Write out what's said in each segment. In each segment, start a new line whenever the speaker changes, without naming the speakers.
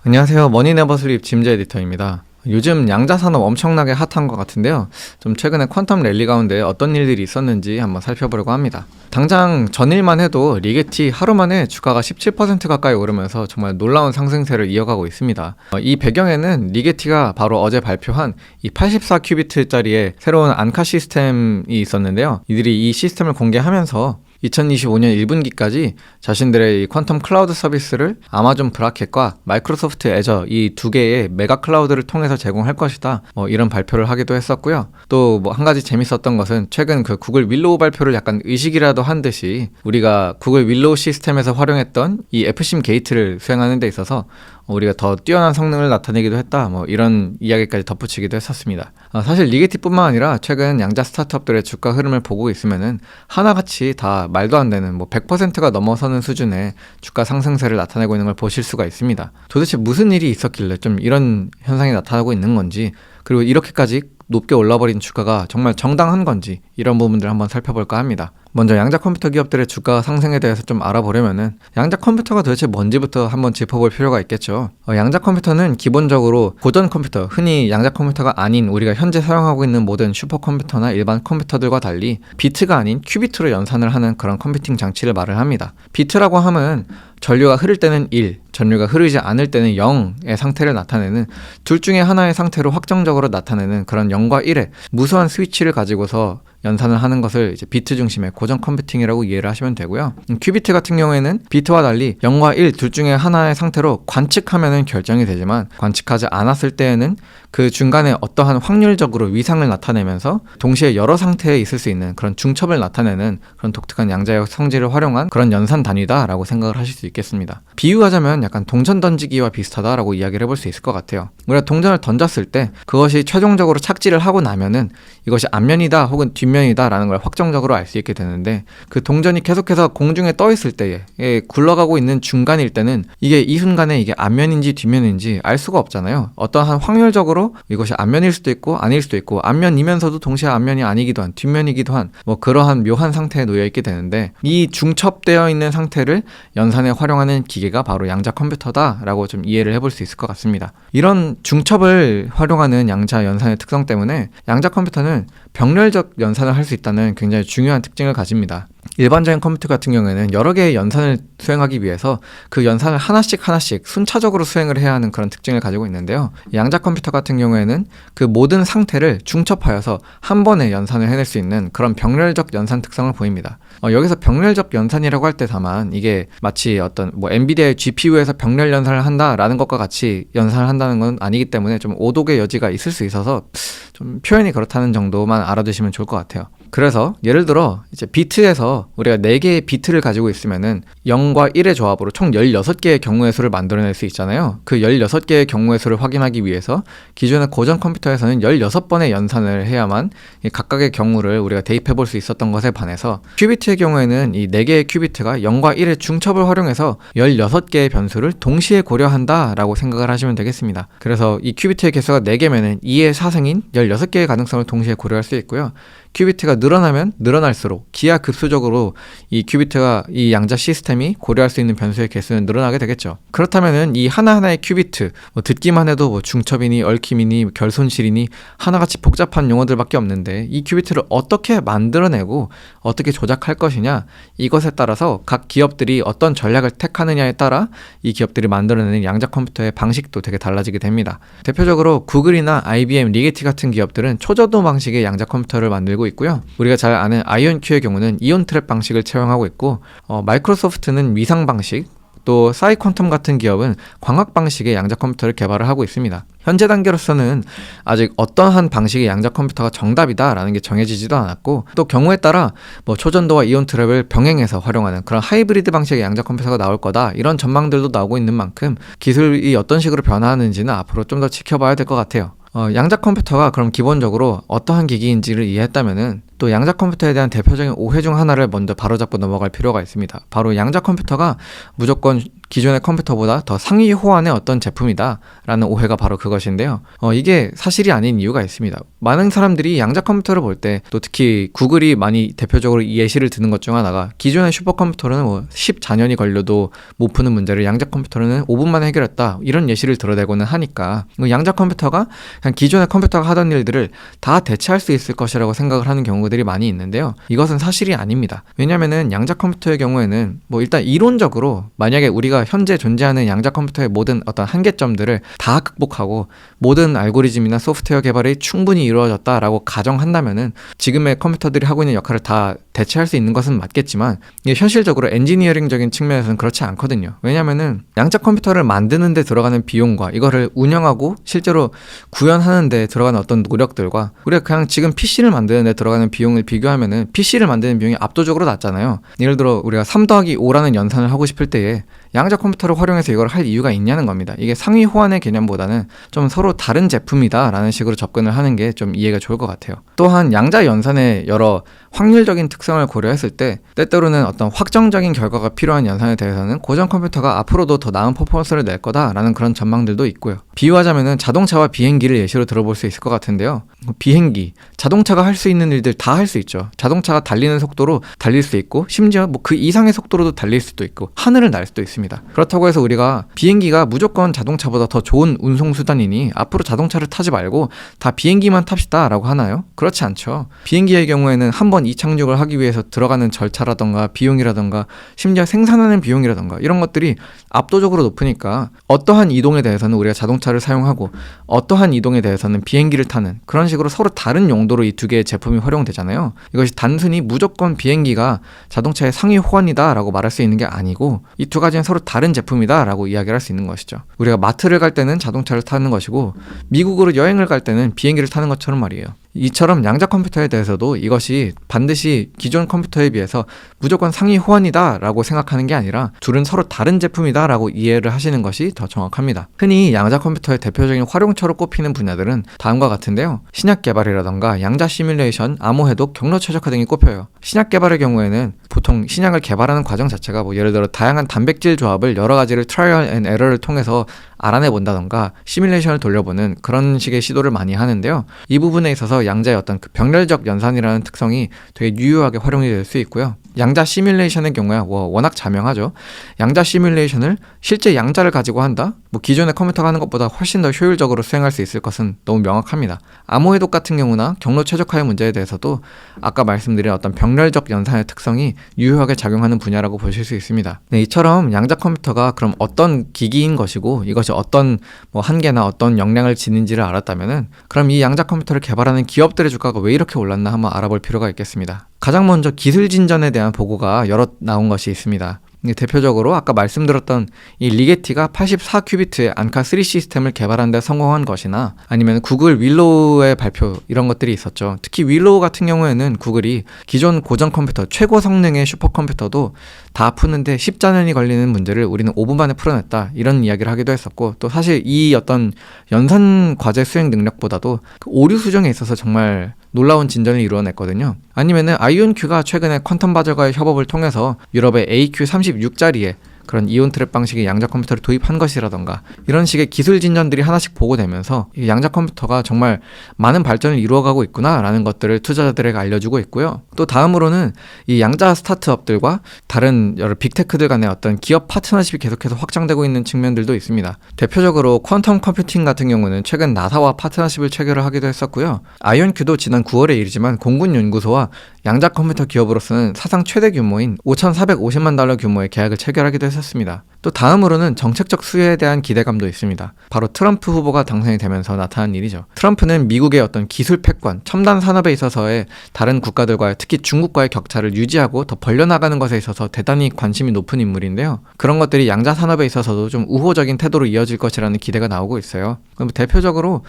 안녕하세요. 머니네버슬립 짐즈 에디터입니다. 요즘 양자산업 엄청나게 핫한 것 같은데요. 좀 최근에 퀀텀 랠리 가운데 어떤 일들이 있었는지 한번 살펴보려고 합니다. 당장 전일만 해도 리게티 하루 만에 주가가 17% 가까이 오르면서 정말 놀라운 상승세를 이어가고 있습니다. 이 배경에는 리게티가 바로 어제 발표한 이 84큐비트짜리의 새로운 안카 시스템이 있었는데요. 이들이 이 시스템을 공개하면서 2025년 1분기까지 자신들의 이 퀀텀 클라우드 서비스를 아마존 브라켓과 마이크로소프트 애저 이 두 개의 메가 클라우드를 통해서 제공할 것이다. 이런 발표를 하기도 했었고요. 또 한 가지 재밌었던 것은 최근 그 구글 윌로우 발표를 약간 의식이라도 한 듯이 우리가 구글 윌로우 시스템에서 활용했던 이 FSIM 게이트를 수행하는 데 있어서 우리가 더 뛰어난 성능을 나타내기도 했다. 이런 이야기까지 덧붙이기도 했었습니다. 사실 리게티뿐만 아니라 최근 양자 스타트업들의 주가 흐름을 보고 있으면은 하나같이 다 말도 안 되는 100%가 넘어서는 수준의 주가 상승세를 나타내고 있는 걸 보실 수가 있습니다. 도대체 무슨 일이 있었길래 좀 이런 현상이 나타나고 있는 건지, 그리고 이렇게까지 높게 올라버린 주가가 정말 정당한 건지, 이런 부분들을 한번 살펴볼까 합니다. 먼저 양자 컴퓨터 기업들의 주가 상승에 대해서 좀 알아보려면은 양자 컴퓨터가 도대체 뭔지부터 한번 짚어볼 필요가 있겠죠. 양자 컴퓨터는 기본적으로 고전 컴퓨터, 흔히 양자 컴퓨터가 아닌 우리가 현재 사용하고 있는 모든 슈퍼컴퓨터나 일반 컴퓨터들과 달리 비트가 아닌 큐비트로 연산을 하는 그런 컴퓨팅 장치를 말을 합니다. 비트라고 하면 전류가 흐를 때는 1, 전류가 흐르지 않을 때는 0의 상태를 나타내는, 둘 중에 하나의 상태로 확정적으로 나타내는 그런 0과 1의 무수한 스위치를 가지고서 연산을 하는 것을 이제 비트 중심의 고전 컴퓨팅이라고 이해를 하시면 되고요. 큐비트 같은 경우에는 비트와 달리 0과 1 둘 중에 하나의 상태로 관측하면은 결정이 되지만, 관측하지 않았을 때에는 그 중간에 어떠한 확률적으로 위상을 나타내면서 동시에 여러 상태에 있을 수 있는 그런 중첩을 나타내는 그런 독특한 양자역 성질을 활용한 그런 연산 단위다라고 생각을 하실 수 있겠습니다. 비유하자면 약간 동전 던지기와 비슷하다라고 이야기를 해볼 수 있을 것 같아요. 우리가 동전을 던졌을 때 그것이 최종적으로 착지를 하고 나면은 이것이 앞면이다 혹은 뒷면이다 라는 걸 확정적으로 알 수 있게 되는데, 그 동전이 계속해서 공중에 떠 있을 때에 굴러가고 있는 중간일 때는 이게 이 순간에 이게 앞면인지 뒷면인지 알 수가 없잖아요. 어떠한 확률적으로 이것이 앞면일 수도 있고 아닐 수도 있고, 앞면이면서도 동시에 앞면이 아니기도 한, 뒷면이기도 한 그러한 묘한 상태에 놓여 있게 되는데, 이 중첩되어 있는 상태를 연산에 활용하는 기계가 바로 양자 컴퓨터다라고 좀 이해를 해볼 수 있을 것 같습니다. 이런 중첩을 활용하는 양자 연산의 특성 때문에 양자 컴퓨터는 병렬적 연산을 할 수 있다는 굉장히 중요한 특징을 가집니다. 일반적인 컴퓨터 같은 경우에는 여러 개의 연산을 수행하기 위해서 그 연산을 하나씩 순차적으로 수행을 해야 하는 그런 특징을 가지고 있는데요. 양자 컴퓨터 같은 경우에는 그 모든 상태를 중첩하여서 한 번에 연산을 해낼 수 있는 그런 병렬적 연산 특성을 보입니다. 여기서 병렬적 연산이라고 할 때 다만 이게 마치 어떤 엔비디아의 GPU에서 병렬 연산을 한다라는 것과 같이 연산을 한다는 건 아니기 때문에 좀 오독의 여지가 있을 수 있어서 좀 표현이 그렇다는 정도만 알아두시면 좋을 것 같아요. 그래서 예를 들어 이제 비트에서 우리가 4개의 비트를 가지고 있으면은 0과 1의 조합으로 총 16개의 경우의 수를 만들어낼 수 있잖아요. 그 16개의 경우의 수를 확인하기 위해서 기존의 고전 컴퓨터에서는 16번의 연산을 해야만 이 각각의 경우를 우리가 대입해 볼 수 있었던 것에 반해서 큐비트의 경우에는 이 4개의 큐비트가 0과 1의 중첩을 활용해서 16개의 변수를 동시에 고려한다라고 생각을 하시면 되겠습니다. 그래서 이 큐비트의 개수가 4개면은 2의 4승인 16개의 가능성을 동시에 고려할 수 있고요. 큐비트가 늘어나면 늘어날수록 기하급수적으로 이 큐비트가 이 양자 시스템이 고려할 수 있는 변수의 개수는 늘어나게 되겠죠. 그렇다면은 이 하나하나의 큐비트, 듣기만 해도 중첩이니 얽힘이니 결손실이니 하나같이 복잡한 용어들밖에 없는데, 이 큐비트를 어떻게 만들어내고 어떻게 조작할 것이냐, 이것에 따라서 각 기업들이 어떤 전략을 택하느냐에 따라 이 기업들이 만들어내는 양자 컴퓨터의 방식도 되게 달라지게 됩니다. 대표적으로 구글이나 IBM, 리게티 같은 기업들은 초저도 방식의 양자 컴퓨터를 만들고 있고요. 우리가 잘 아는 아이온큐의 경우는 이온 트랩 방식을 채용하고 있고, 마이크로소프트는 위상 방식, 또 사이퀀텀 같은 기업은 광학 방식의 양자 컴퓨터를 개발을 하고 있습니다. 현재 단계로서는 아직 어떠한 방식의 양자 컴퓨터가 정답이다라는 게 정해지지도 않았고, 또 경우에 따라 초전도와 이온 트랩을 병행해서 활용하는 그런 하이브리드 방식의 양자 컴퓨터가 나올 거다, 이런 전망들도 나오고 있는 만큼 기술이 어떤 식으로 변화하는지는 앞으로 좀 더 지켜봐야 될 것 같아요. 양자 컴퓨터가 그럼 기본적으로 어떠한 기기인지를 이해했다면은 또 양자 컴퓨터에 대한 대표적인 오해 중 하나를 먼저 바로잡고 넘어갈 필요가 있습니다. 바로 양자 컴퓨터가 무조건 기존의 컴퓨터보다 더 상위 호환의 어떤 제품이다 라는 오해가 바로 그것인데요. 이게 사실이 아닌 이유가 있습니다. 많은 사람들이 양자 컴퓨터를 볼 때, 또 특히 구글이 많이 대표적으로 예시를 드는 것 중 하나가, 기존의 슈퍼컴퓨터는 14년이 걸려도 못 푸는 문제를 양자 컴퓨터는 5분 만에 해결했다, 이런 예시를 들어대고는 하니까 양자 컴퓨터가 그냥 기존의 컴퓨터가 하던 일들을 다 대체할 수 있을 것이라고 생각을 하는 경우들이 많이 있는데요. 이것은 사실이 아닙니다. 왜냐면은 양자 컴퓨터의 경우에는 일단 이론적으로 만약에 우리가 현재 존재하는 양자 컴퓨터의 모든 어떤 한계점들을 다 극복하고 모든 알고리즘이나 소프트웨어 개발이 충분히 이루어졌다라고 가정한다면은 지금의 컴퓨터들이 하고 있는 역할을 다 대체할 수 있는 것은 맞겠지만, 이게 현실적으로 엔지니어링적인 측면에서는 그렇지 않거든요. 왜냐면은 양자 컴퓨터를 만드는 데 들어가는 비용과 이거를 운영하고 실제로 구현하는 데 들어가는 어떤 노력들과 우리가 그냥 지금 PC를 만드는 데 들어가는 비용을 비교하면은 PC를 만드는 비용이 압도적으로 낮잖아요. 예를 들어 우리가 3+5라는 연산을 하고 싶을 때에 양자 컴퓨터를 활용해서 이걸 할 이유가 있냐는 겁니다. 이게 상위 호환의 개념보다는 좀 서로 다른 제품이다 라는 식으로 접근을 하는 게 좀 이해가 좋을 것 같아요. 또한 양자 연산의 여러 확률적인 특성을 고려했을 때 때때로는 어떤 확정적인 결과가 필요한 연산에 대해서는 고전 컴퓨터가 앞으로도 더 나은 퍼포먼스를 낼 거다라는 그런 전망들도 있고요. 비유하자면은 자동차와 비행기를 예시로 들어볼 수 있을 것 같은데요. 비행기, 자동차가 할 수 있는 일들 다 할 수 있죠. 자동차가 달리는 속도로 달릴 수 있고, 심지어 그 이상의 속도로도 달릴 수도 있고, 하늘을 날 수도 있습니다. 그렇다고 해서 우리가 비행기가 무조건 자동차보다 더 좋은 운송수단이니 앞으로 자동차를 타지 말고 다 비행기만 탑시다 라고 하나요? 그렇지 않죠. 비행기의 경우에는 한번 이착륙을 하기 위해서 들어가는 절차라던가 비용이라던가 심지어 생산하는 비용이라던가 이런 것들이 압도적으로 높으니까 어떠한 이동에 대해서는 우리가 자동차를 사용하고 어떠한 이동에 대해서는 비행기를 타는, 그런 식으로 서로 다른 용도로 이 두 개의 제품이 활용되잖아요. 이것이 단순히 무조건 비행기가 자동차의 상위 호환이다 라고 말할 수 있는 게 아니고, 이 두 가지는 서로 다른 제품이다 라고 이야기를 할 수 있는 것이죠. 우리가 마트를 갈 때는 자동차를 타는 것이고 미국으로 여행을 갈 때는 비행기를 타는 것처럼 말이에요. 이처럼 양자 컴퓨터에 대해서도 이것이 반드시 기존 컴퓨터에 비해서 무조건 상위 호환이다 라고 생각하는 게 아니라 둘은 서로 다른 제품이다 라고 이해를 하시는 것이 더 정확합니다. 흔히 양자 컴퓨터의 대표적인 활용처로 꼽히는 분야들은 다음과 같은데요. 신약 개발이라던가 양자 시뮬레이션, 암호 해독, 경로 최적화 등이 꼽혀요. 신약 개발의 경우에는 보통 신약을 개발하는 과정 자체가 예를 들어 다양한 단백질 조합을 여러 가지를 트라이얼 앤 에러를 통해서 알아내 본다던가 시뮬레이션을 돌려보는 그런 식의 시도를 많이 하는데요. 이 부분에 있어서 양자의 어떤 그 병렬적 연산이라는 특성이 되게 유효하게 활용이 될 수 있고요. 양자 시뮬레이션의 경우야 워낙 자명하죠. 양자 시뮬레이션을 실제 양자를 가지고 한다? 기존의 컴퓨터가 하는 것보다 훨씬 더 효율적으로 수행할 수 있을 것은 너무 명확합니다. 암호 해독 같은 경우나 경로 최적화의 문제에 대해서도 아까 말씀드린 어떤 병렬적 연산의 특성이 유효하게 작용하는 분야라고 보실 수 있습니다. 네, 이처럼 양자 컴퓨터가 그럼 어떤 기기인 것이고 이것이 어떤 한계나 어떤 역량을 지닌지를 알았다면은 그럼 이 양자 컴퓨터를 개발하는 기업들의 주가가 왜 이렇게 올랐나 한번 알아볼 필요가 있겠습니다. 가장 먼저 기술 진전에 대한 보고가 여러 나온 것이 있습니다. 대표적으로 아까 말씀드렸던 이 리게티가 84큐비트의 안카 3 시스템을 개발하는 데 성공한 것이나 아니면 구글 윌로우의 발표, 이런 것들이 있었죠. 특히 윌로우 같은 경우에는 구글이 기존 고전 컴퓨터, 최고 성능의 슈퍼컴퓨터도 다 푸는데 14년이 걸리는 문제를 우리는 5분 만에 풀어냈다, 이런 이야기를 하기도 했었고, 또 사실 이 어떤 연산 과제 수행 능력보다도 그 오류 수정에 있어서 정말 놀라운 진전을 이루어냈거든요. 아니면은 아이온큐가 최근에 퀀텀 바저과의 협업을 통해서 유럽의 AQ36짜리에 그런 이온 트랩 방식의 양자 컴퓨터를 도입한 것이라던가 이런 식의 기술 진전들이 하나씩 보고되면서 이 양자 컴퓨터가 정말 많은 발전을 이루어가고 있구나라는 것들을 투자자들에게 알려주고 있고요. 또 다음으로는 이 양자 스타트업들과 다른 여러 빅테크들 간의 어떤 기업 파트너십이 계속해서 확장되고 있는 측면들도 있습니다. 대표적으로 퀀텀 컴퓨팅 같은 경우는 최근 나사와 파트너십을 체결을 하기도 했었고요. 아이온큐도 지난 9월의 일이지만 공군연구소와 양자 컴퓨터 기업으로서는 사상 최대 규모인 5,450만 달러 규모의 계약을 체결하기도 했었습니다. 또 다음으로는 정책적 수혜에 대한 기대감도 있습니다. 바로 트럼프 후보가 당선이 되면서 나타난 일이죠. 트럼프는 미국의 어떤 기술 패권, 첨단 산업에 있어서의 다른 국가들과 특히 중국과의 격차를 유지하고 더 벌려나가는 것에 있어서 대단히 관심이 높은 인물인데요. 그런 것들이 양자 산업에 있어서도 좀 우호적인 태도로 이어질 것이라는 기대가 나오고 있어요. 그럼 대표적으로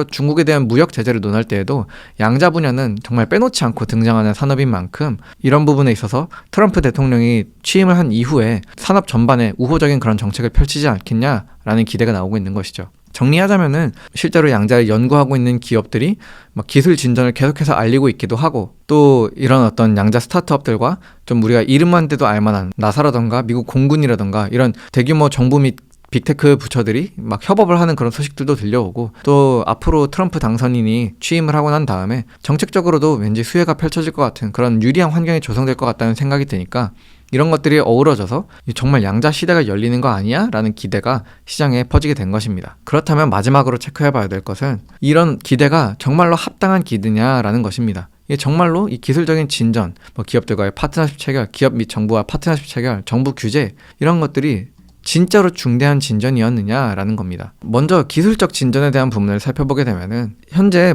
중국에 대한 무역 제재를 논할 때에도 양자 분야는 정말 빼놓지 않고 등장하는 산업인 만큼 이런 부분에 있어서 트럼프 대통령이 취임을 한 이후에 산업 전반에 우호적인 그런 정책을 펼치지 않겠냐라는 기대가 나오고 있는 것이죠. 정리하자면은 실제로 양자를 연구하고 있는 기업들이 막 기술 진전을 계속해서 알리고 있기도 하고, 또 이런 어떤 양자 스타트업들과 좀 우리가 이름만 대도 알만한 나사라던가 미국 공군이라던가 이런 대규모 정부 및 빅테크 부처들이 막 협업을 하는 그런 소식들도 들려오고, 또 앞으로 트럼프 당선인이 취임을 하고 난 다음에 정책적으로도 왠지 수혜가 펼쳐질 것 같은 그런 유리한 환경이 조성될 것 같다는 생각이 드니까 이런 것들이 어우러져서 정말 양자 시대가 열리는 거 아니야? 라는 기대가 시장에 퍼지게 된 것입니다. 그렇다면 마지막으로 체크해봐야 될 것은 이런 기대가 정말로 합당한 기대냐라는 것입니다. 이게 정말로 이 기술적인 진전, 기업들과의 파트너십 체결, 기업 및 정부와 파트너십 체결, 정부 규제 이런 것들이 진짜로 중대한 진전이었느냐라는 겁니다. 먼저 기술적 진전에 대한 부분을 살펴보게 되면은 현재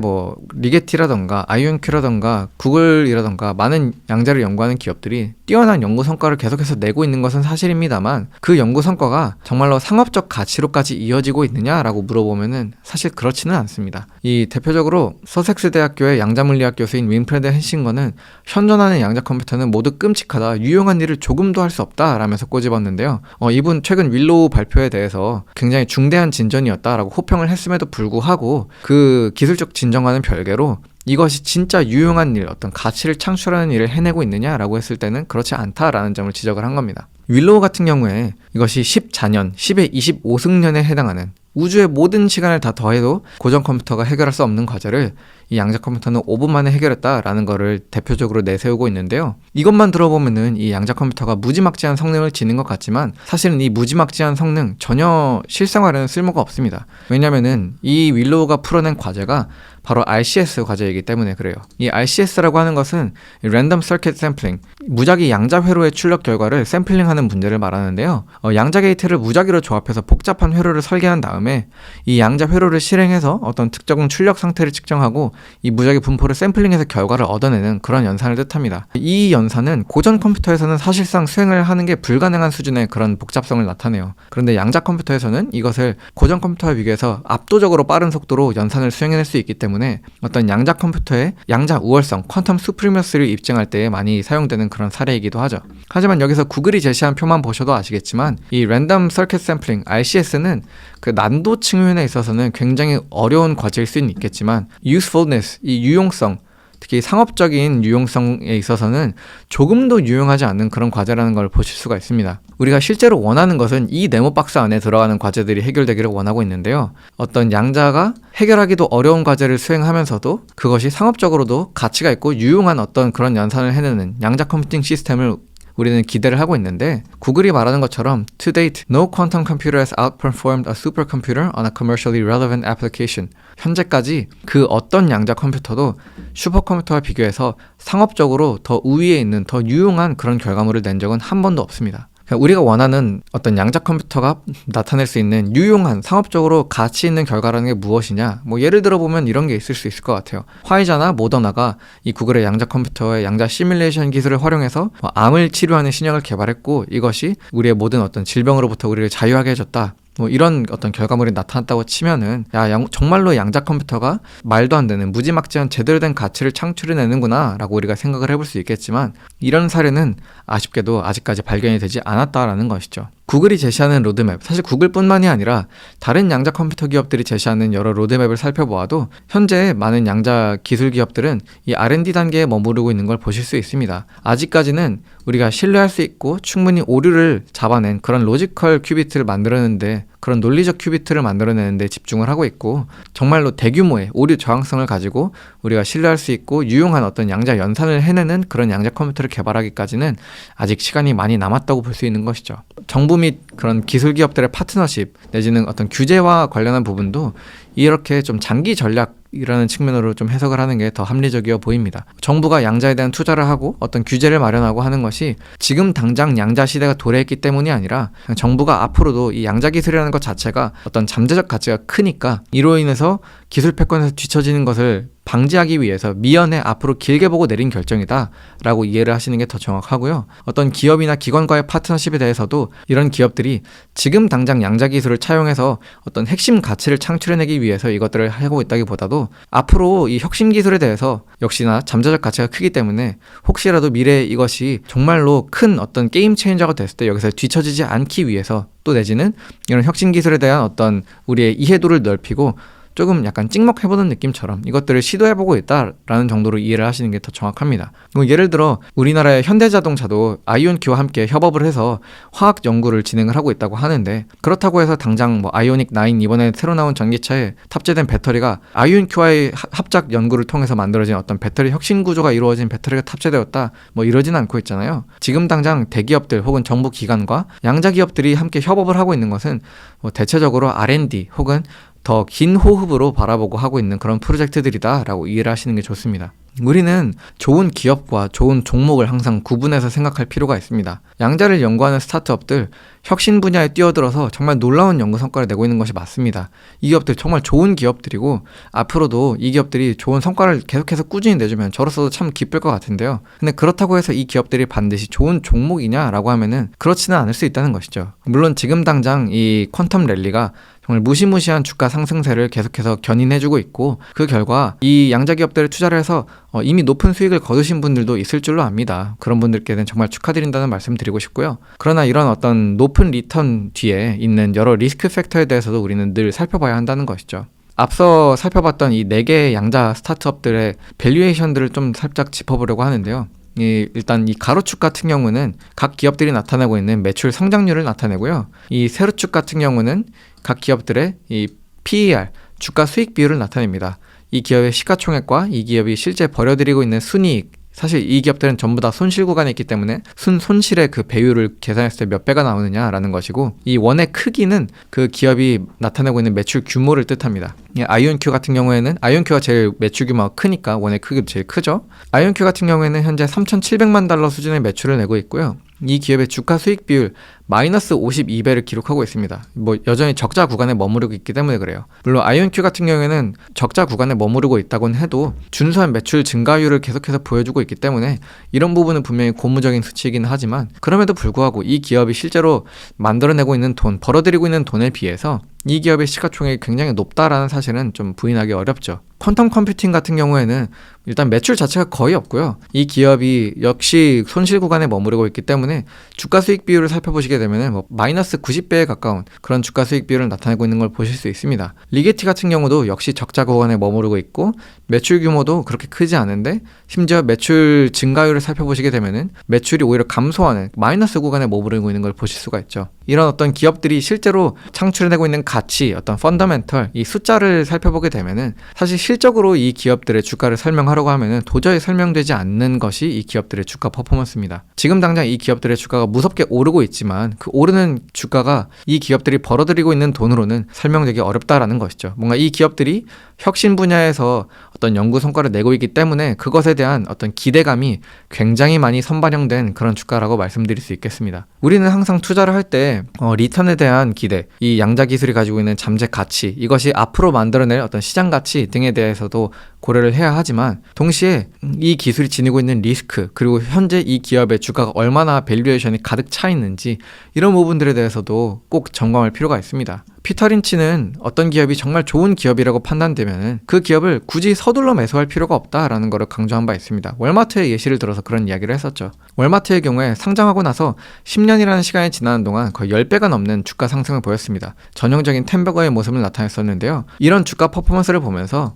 리게티라던가 아이온큐라던가 구글이라던가 많은 양자를 연구하는 기업들이 뛰어난 연구 성과를 계속해서 내고 있는 것은 사실입니다만, 그 연구 성과가 정말로 상업적 가치로까지 이어지고 있느냐라고 물어보면은 사실 그렇지는 않습니다. 이 대표적으로 서섹스 대학교의 양자물리학 교수인 윈프레드 헨싱거는 현존하는 양자 컴퓨터는 모두 끔찍하다, 유용한 일을 조금도 할 수 없다 라면서 꼬집었는데요. 이분 최근 윌로우 발표에 대해서 굉장히 중대한 진전이었다라고 호평을 했음에도 불구하고 그 기술적 진전과는 별개로 이것이 진짜 유용한 일, 어떤 가치를 창출하는 일을 해내고 있느냐라고 했을 때는 그렇지 않다라는 점을 지적을 한 겁니다. 윌로우 같은 경우에 이것이 10자년, 10의 25승년에 해당하는 우주의 모든 시간을 다 더해도 고전 컴퓨터가 해결할 수 없는 과제를 이 양자 컴퓨터는 5분 만에 해결했다라는 거를 대표적으로 내세우고 있는데요. 이것만 들어보면은 이 양자 컴퓨터가 무지막지한 성능을 지닌 것 같지만 사실은 이 무지막지한 성능 전혀 실생활에는 쓸모가 없습니다. 왜냐면은 이 윌로우가 풀어낸 과제가 바로 RCS 과제이기 때문에 그래요. 이 RCS라고 하는 것은 Random Circuit Sampling, 무작위 양자 회로의 출력 결과를 샘플링하는 문제를 말하는데요. 양자 게이트를 무작위로 조합해서 복잡한 회로를 설계한 다음에 이 양자 회로를 실행해서 어떤 특정 출력 상태를 측정하고 이 무작위 분포를 샘플링해서 결과를 얻어내는 그런 연산을 뜻합니다. 이 연산은 고전 컴퓨터에서는 사실상 수행을 하는 게 불가능한 수준의 그런 복잡성을 나타내요. 그런데 양자 컴퓨터에서는 이것을 고전 컴퓨터에 비교해서 압도적으로 빠른 속도로 연산을 수행해낼 수 있기 때문에 어떤 양자 컴퓨터의 양자 우월성, 퀀텀 수프리머시를 입증할 때 많이 사용되는 그런 사례이기도 하죠. 하지만 여기서 구글이 제시한 표만 보셔도 아시겠지만 이 랜덤 서킷 샘플링, RCS는 그 난도 측면에 있어서는 굉장히 어려운 과제일 수는 있겠지만 usefulness, 이 유용성, 특히 상업적인 유용성에 있어서는 조금도 유용하지 않는 그런 과제라는 걸 보실 수가 있습니다. 우리가 실제로 원하는 것은 이 네모 박스 안에 들어가는 과제들이 해결되기를 원하고 있는데요. 어떤 양자가 해결하기도 어려운 과제를 수행하면서도 그것이 상업적으로도 가치가 있고 유용한 어떤 그런 연산을 해내는 양자 컴퓨팅 시스템을 우리는 기대를 하고 있는데, 구글이 말하는 것처럼 To date, no quantum computer has outperformed a supercomputer on a commercially relevant application. 현재까지 그 어떤 양자 컴퓨터도 슈퍼컴퓨터와 비교해서 상업적으로 더 우위에 있는 더 유용한 그런 결과물을 낸 적은 한 번도 없습니다. 우리가 원하는 어떤 양자 컴퓨터가 나타낼 수 있는 유용한 상업적으로 가치 있는 결과라는 게 무엇이냐, 예를 들어보면 이런 게 있을 수 있을 것 같아요. 화이자나 모더나가 이 구글의 양자 컴퓨터의 양자 시뮬레이션 기술을 활용해서 암을 치료하는 신약을 개발했고, 이것이 우리의 모든 어떤 질병으로부터 우리를 자유하게 해줬다, 이런 어떤 결과물이 나타났다고 치면은 정말로 양자 컴퓨터가 말도 안 되는 무지막지한 제대로 된 가치를 창출해내는구나 라고 우리가 생각을 해볼 수 있겠지만, 이런 사례는 아쉽게도 아직까지 발견이 되지 않았다라는 것이죠. 구글이 제시하는 로드맵, 사실 구글뿐만이 아니라 다른 양자 컴퓨터 기업들이 제시하는 여러 로드맵을 살펴보아도 현재 많은 양자 기술 기업들은 이 R&D 단계에 머무르고 있는 걸 보실 수 있습니다. 아직까지는 우리가 신뢰할 수 있고 충분히 오류를 잡아낸 그런 로지컬 큐비트를 만들어내는데, 그런 논리적 큐비트를 만들어내는 데 집중을 하고 있고, 정말로 대규모의 오류 저항성을 가지고 우리가 신뢰할 수 있고 유용한 어떤 양자 연산을 해내는 그런 양자 컴퓨터를 개발하기까지는 아직 시간이 많이 남았다고 볼 수 있는 것이죠. 정부 및 그런 기술 기업들의 파트너십 내지는 어떤 규제와 관련한 부분도 이렇게 좀 장기 전략이라는 측면으로 좀 해석을 하는 게 더 합리적이어 보입니다. 정부가 양자에 대한 투자를 하고 어떤 규제를 마련하고 하는 것이 지금 당장 양자 시대가 도래했기 때문이 아니라 정부가 앞으로도 이 양자 기술이라는 것 자체가 어떤 잠재적 가치가 크니까 이로 인해서 기술 패권에서 뒤처지는 것을 방지하기 위해서 미연에 앞으로 길게 보고 내린 결정이다 라고 이해를 하시는 게 더 정확하고요. 어떤 기업이나 기관과의 파트너십에 대해서도 이런 기업들이 지금 당장 양자 기술을 차용해서 어떤 핵심 가치를 창출해내기 위해서 이것들을 하고 있다기보다도 앞으로 이 혁신 기술에 대해서 역시나 잠재적 가치가 크기 때문에 혹시라도 미래에 이것이 정말로 큰 어떤 게임 체인저가 됐을 때 여기서 뒤처지지 않기 위해서, 또 내지는 이런 혁신 기술에 대한 어떤 우리의 이해도를 넓히고 조금 약간 찍먹해보는 느낌처럼 이것들을 시도해보고 있다라는 정도로 이해를 하시는 게 더 정확합니다. 예를 들어 우리나라의 현대자동차도 아이온큐와 함께 협업을 해서 화학 연구를 진행을 하고 있다고 하는데, 그렇다고 해서 당장 뭐 아이오닉 9 이번에 새로 나온 전기차에 탑재된 배터리가 아이온큐와의 합작 연구를 통해서 만들어진 어떤 배터리 혁신 구조가 이루어진 배터리가 탑재되었다 뭐 이러진 않고 있잖아요. 지금 당장 대기업들 혹은 정부 기관과 양자 기업들이 함께 협업을 하고 있는 것은 뭐 대체적으로 R&D 혹은 더 긴 호흡으로 바라보고 하고 있는 그런 프로젝트들이다라고 이해를 하시는 게 좋습니다. 우리는 좋은 기업과 좋은 종목을 항상 구분해서 생각할 필요가 있습니다. 양자를 연구하는 스타트업들, 혁신 분야에 뛰어들어서 정말 놀라운 연구 성과를 내고 있는 것이 맞습니다. 이 기업들 정말 좋은 기업들이고 앞으로도 이 기업들이 좋은 성과를 계속해서 꾸준히 내주면 저로서도 참 기쁠 것 같은데요. 근데 그렇다고 해서 이 기업들이 반드시 좋은 종목이냐라고 하면은 그렇지는 않을 수 있다는 것이죠. 물론 지금 당장 이 퀀텀 랠리가 정말 무시무시한 주가 상승세를 계속해서 견인해주고 있고, 그 결과 이 양자 기업들에 투자를 해서 이미 높은 수익을 거두신 분들도 있을 줄로 압니다. 그런 분들께는 정말 축하드린다는 말씀 드리고 싶고요. 그러나 이런 어떤 높은 리턴 뒤에 있는 여러 리스크 팩터에 대해서도 우리는 늘 살펴봐야 한다는 것이죠. 앞서 살펴봤던 이 4개의 양자 스타트업들의 밸류에이션들을 좀 살짝 짚어보려고 하는데요. 일단 이 가로축 같은 경우는 각 기업들이 나타내고 있는 매출 성장률을 나타내고요. 이 세로축 같은 경우는 각 기업들의 이 PER, 주가 수익 비율을 나타냅니다. 이 기업의 시가총액과 이 기업이 실제 벌여들이고 있는 순이익, 사실 이 기업들은 전부 다 손실 구간에 있기 때문에 손실의 그 배율을 계산했을 때 몇 배가 나오느냐라는 것이고, 이 원의 크기는 그 기업이 나타내고 있는 매출 규모를 뜻합니다. 아이온큐 같은 경우에는 아이온큐가 제일 매출 규모가 크니까 원의 크기도 제일 크죠. 아이온큐 같은 경우에는 현재 3,700만 달러 수준의 매출을 내고 있고요. 이 기업의 주가 수익 비율 마이너스 52배를 기록하고 있습니다. 뭐 여전히 적자 구간에 머무르고 있기 때문에 그래요. 물론 아이온큐 같은 경우에는 적자 구간에 머무르고 있다고는 해도 준수한 매출 증가율을 계속해서 보여주고 있기 때문에 이런 부분은 분명히 고무적인 수치이긴 하지만, 그럼에도 불구하고 이 기업이 실제로 만들어내고 있는 돈, 벌어들이고 있는 돈에 비해서 이 기업의 시가총액이 굉장히 높다라는 사실은 좀 부인하기 어렵죠. 퀀텀 컴퓨팅 같은 경우에는 일단 매출 자체가 거의 없고요. 이 기업이 역시 손실 구간에 머무르고 있기 때문에 주가 수익 비율을 살펴보시게 되면 뭐 마이너스 90배에 가까운 그런 주가 수익 비율을 나타내고 있는 걸 보실 수 있습니다. 리게티 같은 경우도 역시 적자 구간에 머무르고 있고 매출 규모도 그렇게 크지 않은데, 심지어 매출 증가율을 살펴보시게 되면은 매출이 오히려 감소하는 마이너스 구간에 머무르고 있는 걸 보실 수가 있죠. 이런 어떤 기업들이 실제로 창출해내고 있는 가치, 어떤 펀더멘털, 이 숫자를 살펴보게 되면은 사실 실적으로 이 기업들의 주가를 설명하려고 하면은 도저히 설명되지 않는 것이 이 기업들의 주가 퍼포먼스입니다. 지금 당장 이 기업들의 주가가 무섭게 오르고 있지만 그 오르는 주가가 이 기업들이 벌어들이고 있는 돈으로는 설명되기 어렵다라는 것이죠. 뭔가 이 기업들이 혁신 분야에서 어떤 연구 성과를 내고 있기 때문에 그것에 대한 어떤 기대감이 굉장히 많이 선반영된 그런 주가라고 말씀드릴 수 있겠습니다. 우리는 항상 투자를 할 때 리턴에 대한 기대, 이 양자 기술이 가지고 있는 잠재 가치, 이것이 앞으로 만들어낼 어떤 시장 가치 등에 대해서도 고려를 해야 하지만, 동시에 이 기술이 지니고 있는 리스크, 그리고 현재 이 기업의 주가가 얼마나 밸류에이션이 가득 차 있는지, 이런 부분들에 대해서도 꼭 점검할 필요가 있습니다. 피터 린치는 어떤 기업이 정말 좋은 기업이라고 판단되면 그 기업을 굳이 서둘러 매수할 필요가 없다라는 것을 강조한 바 있습니다. 월마트의 예시를 들어서 그런 이야기를 했었죠. 월마트의 경우에 상장하고 나서 10년이라는 시간이 지나는 동안 거의 10배가 넘는 주가 상승을 보였습니다. 전형적인 템버거의 모습을 나타냈었는데요. 이런 주가 퍼포먼스를 보면서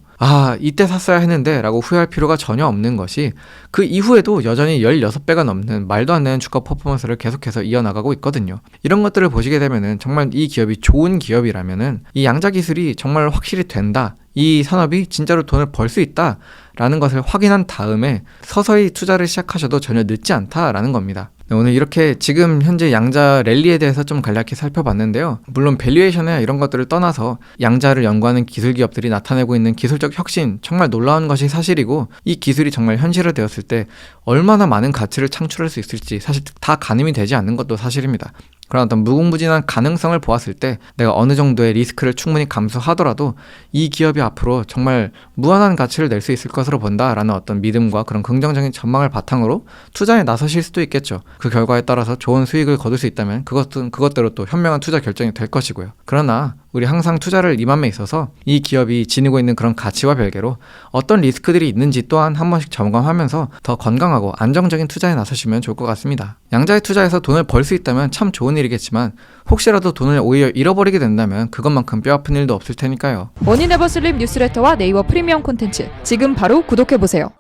이때 샀어야 했는데 라고 후회할 필요가 전혀 없는 것이, 그 이후에도 여전히 16배가 넘는 말도 안 되는 주가 퍼포먼스를 계속해서 이어나가고 있거든요. 이런 것들을 보시게 되면은 정말 이 기업이 좋은 기업이라면은 이 양자 기술이 정말 확실히 된다, 이 산업이 진짜로 돈을 벌 수 있다 라는 것을 확인한 다음에 서서히 투자를 시작하셔도 전혀 늦지 않다라는 겁니다. 네, 오늘 이렇게 지금 현재 양자 랠리에 대해서 좀 간략히 살펴봤는데요. 물론 밸류에이션이나 이런 것들을 떠나서 양자를 연구하는 기술 기업들이 나타내고 있는 기술적 혁신, 정말 놀라운 것이 사실이고, 이 기술이 정말 현실화되었을 때 얼마나 많은 가치를 창출할 수 있을지 사실 다 가늠이 되지 않는 것도 사실입니다. 그런 어떤 무궁무진한 가능성을 보았을 때 내가 어느 정도의 리스크를 충분히 감수하더라도 이 기업이 앞으로 정말 무한한 가치를 낼 수 있을 것으로 본다라는 어떤 믿음과 그런 긍정적인 전망을 바탕으로 투자에 나서실 수도 있겠죠. 그 결과에 따라서 좋은 수익을 거둘 수 있다면 그것대로 또 현명한 투자 결정이 될 것이고요. 그러나 우리 항상 투자를 임함에 있어서 이 기업이 지니고 있는 그런 가치와 별개로 어떤 리스크들이 있는지 또한 한 번씩 점검하면서 더 건강하고 안정적인 투자에 나서시면 좋을 것 같습니다. 양자에 투자해서 돈을 벌 수 있다면 참 좋은 일이겠지만 혹시라도 돈을 오히려 잃어버리게 된다면 그것만큼 뼈아픈 일도 없을 테니까요.
머니네버슬립 뉴스레터와 네이버 프리미엄 콘텐츠 지금 바로 구독해보세요.